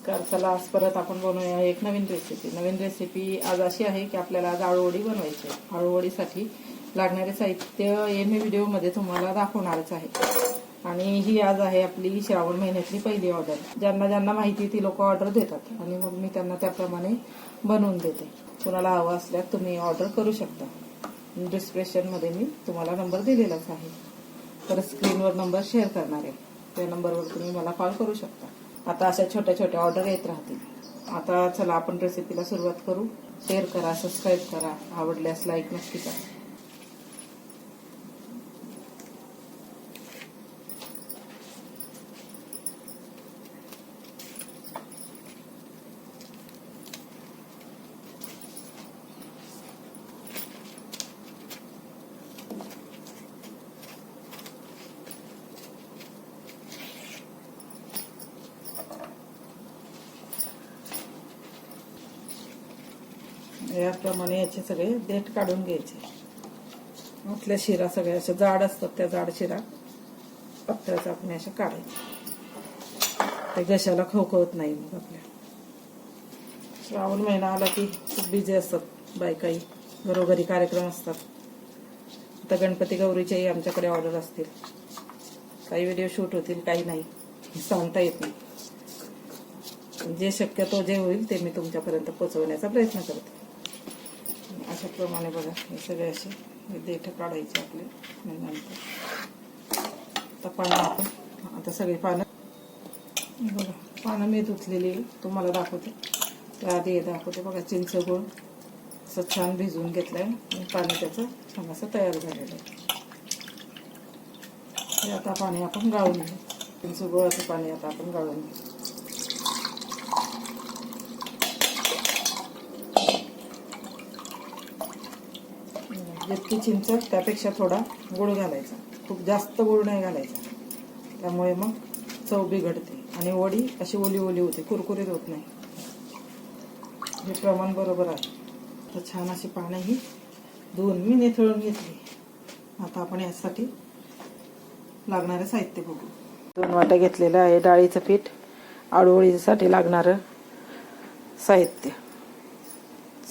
नमस्कार. चला आज परत आपण बनवूया एक नवीन रेसिपी. आज अशी आहे की आपल्याला आज आळूवडी बनवायची आहे. आळूवडीसाठी लागणारे साहित्य हे मी व्हिडिओमध्ये तुम्हाला दाखवणारच आहे. आणि ही आज आहे आपली श्रावण महिन्यातली पहिली ऑर्डर. ज्यांना माहिती ती लोक ऑर्डर देतात आणि मग मी त्यांना त्याप्रमाणे बनवून देते. कुणाला हवं असल्यास तुम्ही ऑर्डर करू शकता. डिस्क्रिप्शनमध्ये मी तुम्हाला नंबर दिलेलाच आहे. तर स्क्रीनवर नंबर शेअर करणार आहे. त्या नंबरवर तुम्ही मला कॉल करू शकता. आता अशा छोट्या छोट्या ऑर्डर येत राहतील. आता चला आपण रेसिपीला सुरुवात करू. शेअर करा, सबस्क्राईब करा, आवडल्यास लाईक नक्की करा. याप्रमाणे याचे सगळे देठ काढून घ्यायचे. आपल्या शिरा सगळ्या अशा जाड असतात, त्या जाड शिरा पत्र्याचा आपण अशा काढायचे. ते घशाला खवखवत नाही. मग आपल्या श्रावण महिना आला की खूप बिझी असतात बायकाई, घरोघरी कार्यक्रम असतात. आता गणपती गौरीच्याही आमच्याकडे ऑर्डर असतील. काही व्हिडिओ शूट होतील, काही नाही, सांगता येत नाही. जे शक्यतो जे होईल ते मी तुमच्यापर्यंत पोहोचवण्याचा प्रयत्न करते. अशा प्रमाणे बघा हे सगळे असे देठ काढायचे आपले. नंतर आता पानं आता सगळी पानं बघा, पानं मी धुतलेली तुम्हाला दाखवते. त्याआधी हे दाखवते बघा, चिंच गुळ असं छान भिजवून घेतलंय आणि पाणी त्याचं छान असं तयार झालेलं आहे. हे आता पाणी आपण गाळून घेऊ. चिंच गुळाचं पाणी आता आपण गाळून घेऊ. जितकी चिंच त्यापेक्षा थोडा गुळ घालायचा. खूप जास्त गुळ नाही घालायचा, त्यामुळे मग चव बिघडते आणि वडी अशी ओली ओली होते, कुरकुरीत होत नाही. हे प्रमाण बरोबर आहे. तर छान अशी पाने ही धुवून मी निथळून घेतली. आता आपण यासाठी लागणारे साहित्य बघू. 2 वाट्या घेतलेलं आहे डाळीचं पीठ. आळूवडीसाठी लागणारं साहित्य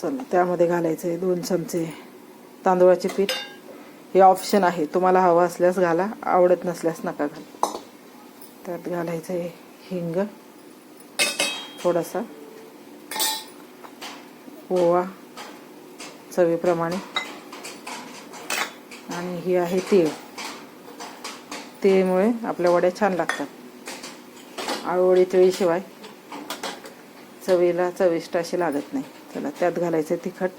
चला त्यामध्ये घालायचं आहे 2 चमचे तांदूळाचे पीठ. हे ऑप्शन आहे, तुम्हाला हवं असल्यास घाला, आवडत नसल्यास नका घाला. त्यात घालायचं आहे हिंग, थोडासा ओवा चवीप्रमाणे, आणि ही आहे तीळ. तीळमुळे आपल्या वड्या छान लागतात. आळूवडी तिळीशिवाय चवीला चविष्ट अशी लागत नाही. चला त्यात घालायचं तिखट.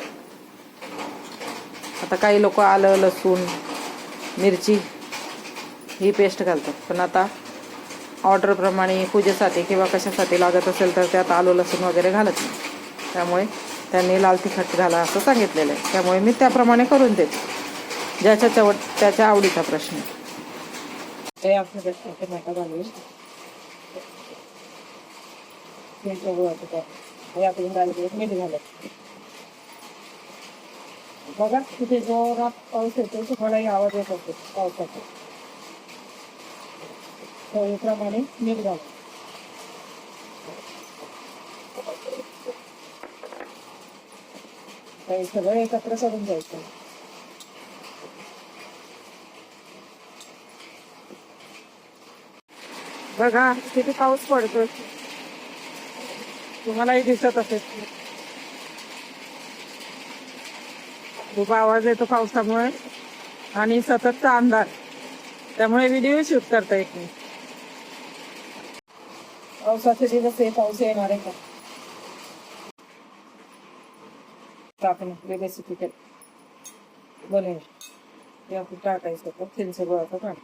आता काही लोक आलं, लसूण, मिरची ही पेस्ट घालतात, पण आता ऑर्डरप्रमाणे पूजेसाठी किंवा कशासाठी लागत असेल तर त्यात आलं लसूण वगैरे घालत नाही. त्यामुळे त्यांनी लाल तिखट घाला असं सांगितलेलं आहे. त्यामुळे मी त्याप्रमाणे करून देते. त्याच्या आवडीचा प्रश्न. ते आपण टोमॅटो घालून मीठ घालत बघा. तिथे जोरात पाऊस येतो, थोडाही आवाज येत असतो पावसाचा. त्याप्रमाणे मीठ घालतो. हे सगळं एकत्र करून घ्यायचं. बघा किती पाऊस पडतोय, तुम्हालाही दिसत असेल. खूप आवाज येतो पावसामुळे आणि सततचा अंधार, त्यामुळे व्हिडिओ शूट करता येत नाही. पावसाचे दिवस हे, पाऊस येणार आहे का आपण रेसिपी बनवूया. ते आपण टाकायचं चिंच गुळाचं पाणी.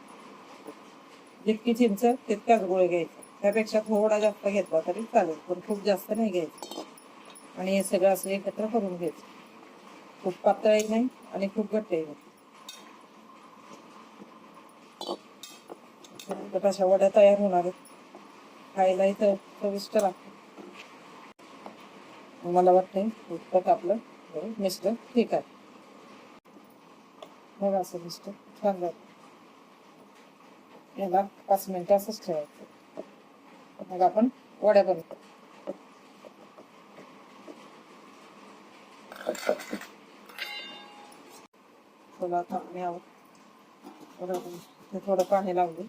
जितकी चिंच तितकाच गुळ घ्यायचा. त्यापेक्षा थोडा जास्त घेतला तरी चालेल, पण खूप जास्त नाही घ्यायचं. आणि हे सगळं असं एकत्र करून घ्यायचं. खूप पातळही नाही आणि खूप घट्टही नाही. अशा वड्या तयार होणार आहेत. खायलाही तर चविष्ट लागतं. मला वाटतं इतकं आपलं मिश्रण ठीक आहे. मग असं मिश्रण छान लागतं. याला 5 मिनिटं असंच ठेवायचं. मग आपण वड्या बनवतो. लागतात ते. थोडा थांबणे आहोत थोडं पाणी लावले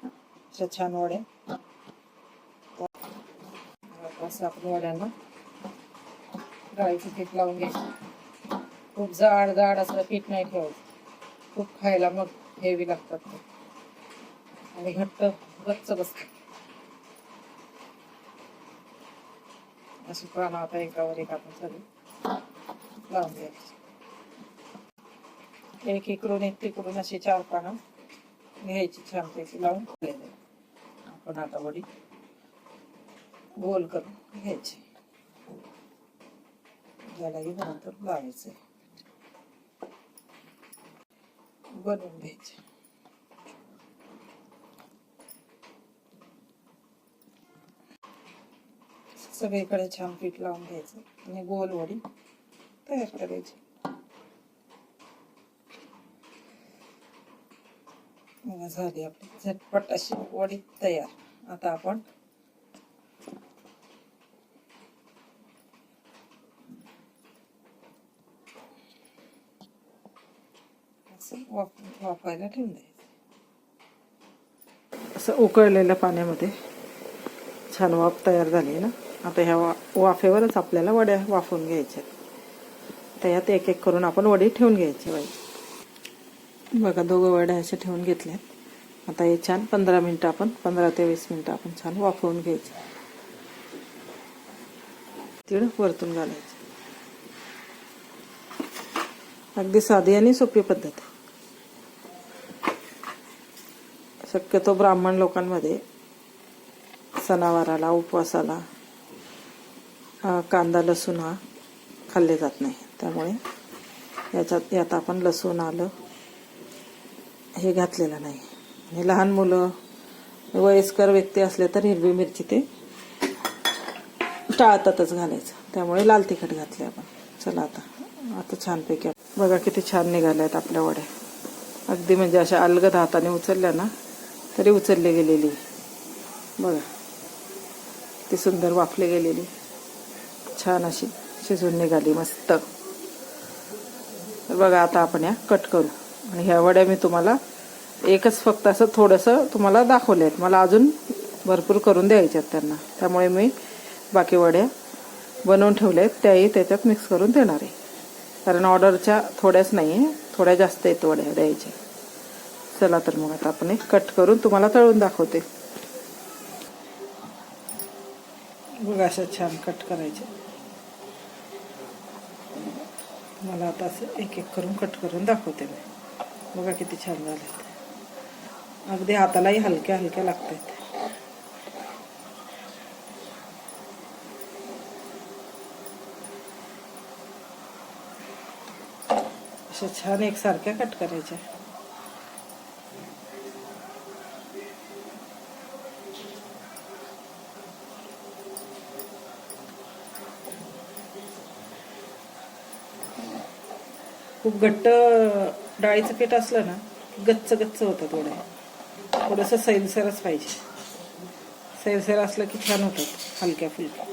अशा छान वड्या. असं आपण वड्यांना डाळीचं पीठ लावून घ्यायचं. खूप जाड असं पीठ नाही ठेवायचं, खूप खायला मग हेवी लागतात ते आणि घट्ट गच्च बसतात. अशी पानं आता एकावर एक आपण सगळी लावून घ्यायची. एक इकडून एक तिकडून अशी 4 पानं घ्यायची छानपैकी लावून ठेवलेली. आपण आता वडी गोल करून घ्यायची, त्यालाही नंतर लावायचं, बनवून घ्यायचे. सगळीकडे छान पीठ लावून घ्यायचं आणि गोल वडी तयार करायची. झाली आपली झटपट अशी वडी तयार. आता आपण वाफायला ठेवून द्यायचं. असं उकळलेल्या पाण्यामध्ये छान वाफ तयार झाली ना. आता ह्या वाफेवरच आपल्याला वड्या वाफवून घ्यायच्या. त्यात एक एक करून आपण वडी ठेवून घ्यायची. बघा 2 वड्या अशा ठेवून घेतल्यात. आता हे छान 15 मिनिटं आपण 15 ते 20 मिनिटं आपण छान वाफवून घ्यायचे. तीळ वरतून घालायचे. अगदी साधी आणि सोपी पद्धत आहे. शक्यतो ब्राह्मण लोकांमध्ये सणावाराला उपवासाला कांदा लसूण हा खाल्ले जात नाही, त्यामुळे यात आपण लसूण आलं हे घातलेलं नाही. आणि लहान मुलं वयस्कर व्यक्ती असले तर हिरवी मिरची ते टाळतातच घालायचं, त्यामुळे लाल तिखट घातले आपण. चला आता छानपैकी बघा किती छान निघाल्या आहेत आपल्या वड्या. अगदी म्हणजे अशा अलगद हाताने उचलल्या ना तरी उचलली गेलेली. बघा ती सुंदर वाफली गेलेली, छान अशी शिजून निघाली मस्त. बघा आता आपण या कट करू. आणि ह्या वड्या मी तुम्हाला एकच फक्त असं थोडंसं तुम्हाला दाखवले आहेत. मला अजून भरपूर करून द्यायचे आहेत त्यांना, त्यामुळे मी बाकी वड्या बनवून ठेवल्या आहेत, त्याही त्याच्यात मिक्स करून देणार आहे. कारण ऑर्डरच्या थोड्याच नाही आहे, थोड्या जास्त आहेत वड्या द्यायच्या. चला तर मग आता आपण कट करून तुम्हाला तळून दाखवते. बघा असं छान कट करायचे. मला आता असं एक एक करून कट करून दाखवते मी. बघा किती छान झाले. अगदी हातालाही हलक्या हलक्या लागतात. अशा छान एकसारख्या कट करायच्या. खूप घट्ट डाळीचं पीठ असलं ना गच्च गच्च होतात वड्या. थोडंसं सैलसरच पाहिजे. सैलसर असलं की छान होतात हलक्या फुलक्या.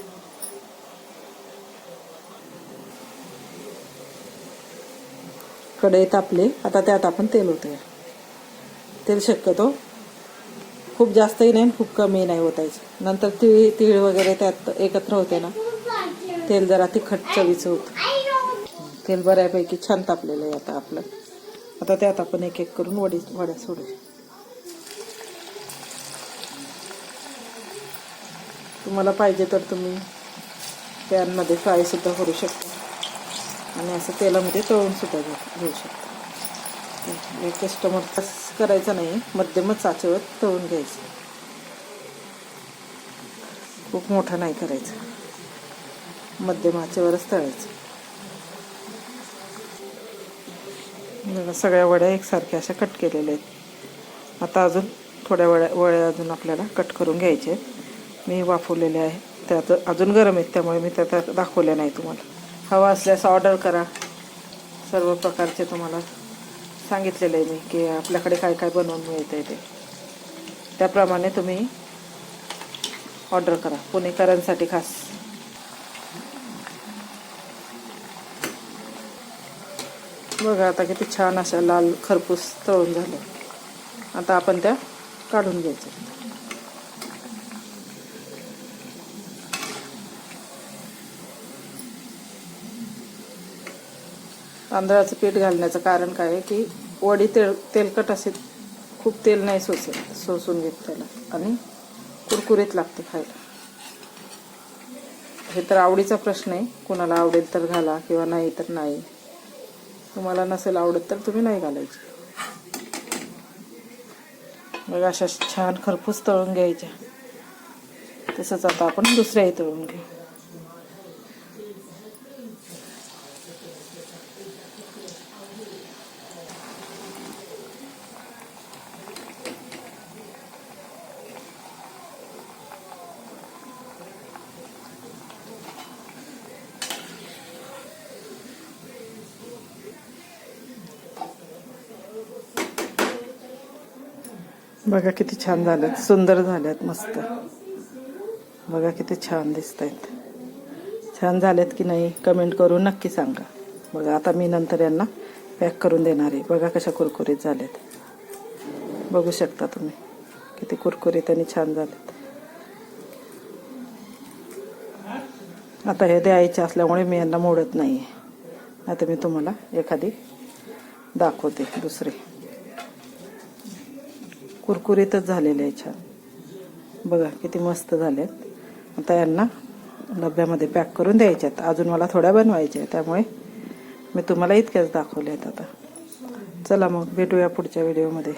कढई तापली, आता त्यात आपण तेल ओतूया. तेल शक्यतो खूप जास्तही नाही खूप कमी नाही ओतायचं. नंतर तीळ वगैरे त्यात एकत्र होते ना, तेल जरा तिखट चवीचं होतं. तेल बऱ्यापैकी छान तापलेलं आहे आता आपलं. आता त्यात आपण एक एक करून वड्या सोडूया. तुम्हाला पाहिजे तर तुम्ही पॅनमध्ये फ्राय सुद्धा करू शकता आणि असं तेलामध्ये तळून सुद्धा घेऊ शकता. कस्टमर करायचं नाही, मध्यमच आचेवर तळून घ्यायचं. खूप मोठा नाही करायचं, मध्यम आचेवरच तळायचं. सगळ्या वड्या एकसारख्या अशा कट केलेल्या आहेत. आता अजून थोड्या वड्या अजून आपल्याला कट करून घ्यायचे आहेत. मी वाफवलेले आहे, त्यात अजून गरम आहेत त्यामुळे मी त्यात दाखवले नाही. तुम्हाला हवा असल्यास ऑर्डर करा. सर्व प्रकारचे तुम्हाला सांगितलेलं आहे मी की आपल्याकडे काय काय बनवून मिळतं ते, त्याप्रमाणे तुम्ही ऑर्डर करा. पुणेकरांसाठी खास. बघा आता किती छान अशा लाल खरपूस तळून झाल्या. आता आपण त्या काढून घ्यायच्या. तांदळाचं पीठ घालण्याचं कारण काय आहे की वडी तेलकट असे खूप तेल नाही सोसून घेत त्याला आणि कुरकुरीत लागते खायला. हे तर आवडीचा प्रश्न आहे. कुणाला आवडेल तर घाला किंवा नाही तर नाही. तुम्हाला नसेल आवडत तर तुम्ही नाही घालायची. मग अशा छान खरपूस तळून घ्यायच्या. तसंच आता आपण दुसऱ्याही तळून घेऊ. बघा किती छान झालेत, सुंदर झाल्यात, मस्त. बघा किती छान दिसत आहेत. छान झालेत की नाही कमेंट करून नक्की सांगा. बघा आता मी नंतर यांना पॅक करून देणार आहे. बघा कशा कुरकुरीत झालेत. बघू शकता तुम्ही किती कुरकुरीत आणि छान झालेत. आता हे द्यायचे असल्यामुळे मी यांना मोडत नाही आहे. आता मी तुम्हाला एखादी दाखवते दुसरी. कुरकुरीतच झालेले आहे छान. बघा किती मस्त झालेत. आता यांना डब्यामध्ये पॅक करून द्यायच्यात. अजून मला थोड्या बनवायच्या आहेत त्यामुळे मी तुम्हाला इतक्याच दाखवल्या आहेत. आता चला मग भेटूया पुढच्या व्हिडिओमध्ये.